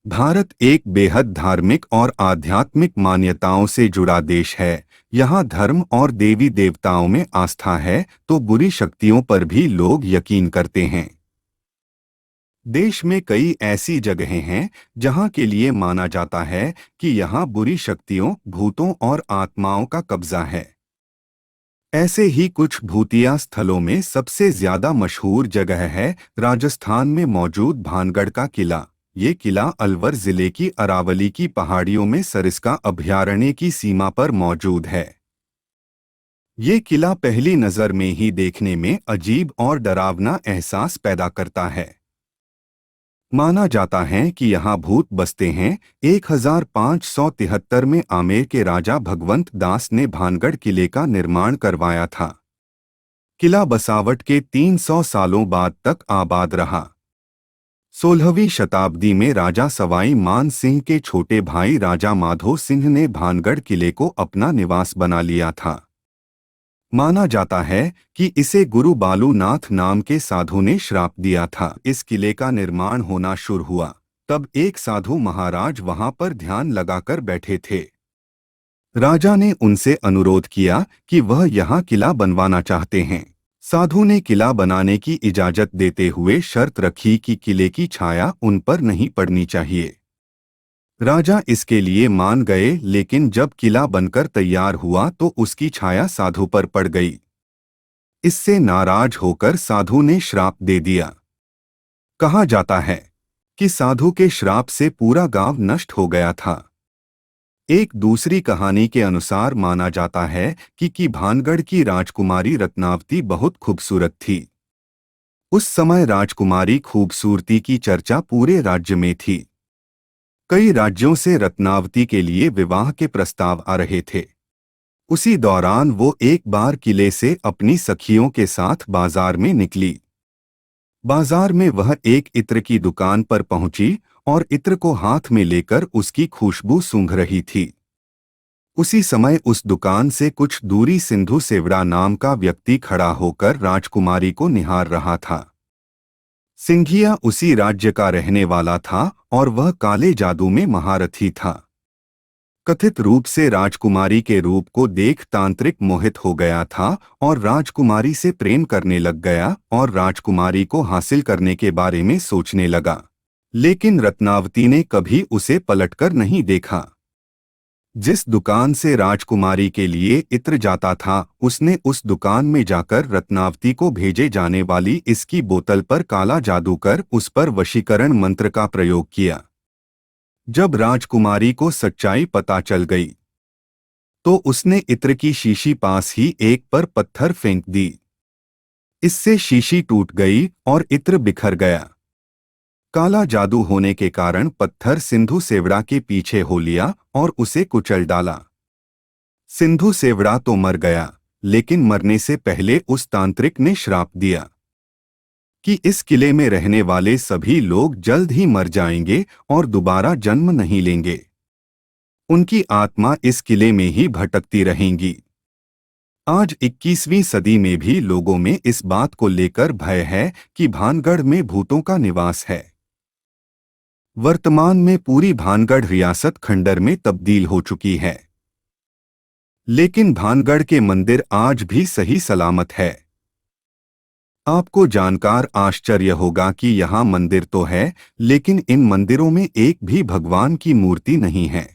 भारत एक बेहद धार्मिक और आध्यात्मिक मान्यताओं से जुड़ा देश है। यहाँ धर्म और देवी देवताओं में आस्था है तो बुरी शक्तियों पर भी लोग यकीन करते हैं। देश में कई ऐसी जगहें हैं जहाँ के लिए माना जाता है कि यहाँ बुरी शक्तियों, भूतों और आत्माओं का कब्जा है। ऐसे ही कुछ भूतिया स्थलों में सबसे ज्यादा मशहूर जगह है राजस्थान में मौजूद भानगढ़ का किला। ये किला अलवर जिले की अरावली की पहाड़ियों में सरिस्का अभयारण्य की सीमा पर मौजूद है। ये किला पहली नज़र में ही देखने में अजीब और डरावना एहसास पैदा करता है। माना जाता है कि यहाँ भूत बसते हैं। 1573 में आमेर के राजा भगवंत दास ने भानगढ़ किले का निर्माण करवाया था। किला बसावट के 300 सालों बाद तक आबाद रहा। 16वीं शताब्दी में राजा सवाई मान सिंह के छोटे भाई राजा माधो सिंह ने भानगढ़ किले को अपना निवास बना लिया था। माना जाता है कि इसे गुरु बालूनाथ नाम के साधु ने श्राप दिया था। इस किले का निर्माण होना शुरू हुआ तब एक साधु महाराज वहां पर ध्यान लगाकर बैठे थे। राजा ने उनसे अनुरोध किया कि वह यहाँ किला बनवाना चाहते हैं। साधु ने किला बनाने की इजाजत देते हुए शर्त रखी कि किले की छाया उन पर नहीं पड़नी चाहिए। राजा इसके लिए मान गए, लेकिन जब किला बनकर तैयार हुआ तो उसकी छाया साधु पर पड़ गई। इससे नाराज होकर साधु ने श्राप दे दिया। कहा जाता है कि साधु के श्राप से पूरा गांव नष्ट हो गया था। एक दूसरी कहानी के अनुसार माना जाता है कि भानगढ़ की राजकुमारी रत्नावती बहुत खूबसूरत थी। उस समय राजकुमारी खूबसूरती की चर्चा पूरे राज्य में थी। कई राज्यों से रत्नावती के लिए विवाह के प्रस्ताव आ रहे थे। उसी दौरान वो एक बार किले से अपनी सखियों के साथ बाजार में निकली। बाजार में वह एक इत्र की दुकान पर पहुंची और इत्र को हाथ में लेकर उसकी खुशबू सूंघ रही थी। उसी समय उस दुकान से कुछ दूरी सिंधु सेवड़ा नाम का व्यक्ति खड़ा होकर राजकुमारी को निहार रहा था। सिंघिया उसी राज्य का रहने वाला था और वह काले जादू में महारथी था। कथित रूप से राजकुमारी के रूप को देख तांत्रिक मोहित हो गया था और राजकुमारी से प्रेम करने लग गया और राजकुमारी को हासिल करने के बारे में सोचने लगा। लेकिन रत्नावती ने कभी उसे पलटकर नहीं देखा। जिस दुकान से राजकुमारी के लिए इत्र जाता था उसने उस दुकान में जाकर रत्नावती को भेजे जाने वाली इसकी बोतल पर काला जादू कर उस पर वशीकरण मंत्र का प्रयोग किया। जब राजकुमारी को सच्चाई पता चल गई तो उसने इत्र की शीशी पास ही एक पर पत्थर फेंक दी। इससे शीशी टूट गई और इत्र बिखर गया। काला जादू होने के कारण पत्थर सिंधु सेवड़ा के पीछे हो लिया और उसे कुचल डाला। सिंधु सेवड़ा तो मर गया, लेकिन मरने से पहले उस तांत्रिक ने श्राप दिया कि इस किले में रहने वाले सभी लोग जल्द ही मर जाएंगे और दोबारा जन्म नहीं लेंगे। उनकी आत्मा इस किले में ही भटकती रहेंगी। आज 21वीं सदी में भी लोगों में इस बात को लेकर भय है कि भानगढ़ में भूतों का निवास है। वर्तमान में पूरी भानगढ़ रियासत खंडर में तब्दील हो चुकी है, लेकिन भानगढ़ के मंदिर आज भी सही सलामत है। आपको जानकर आश्चर्य होगा कि यहाँ मंदिर तो है, लेकिन इन मंदिरों में एक भी भगवान की मूर्ति नहीं है।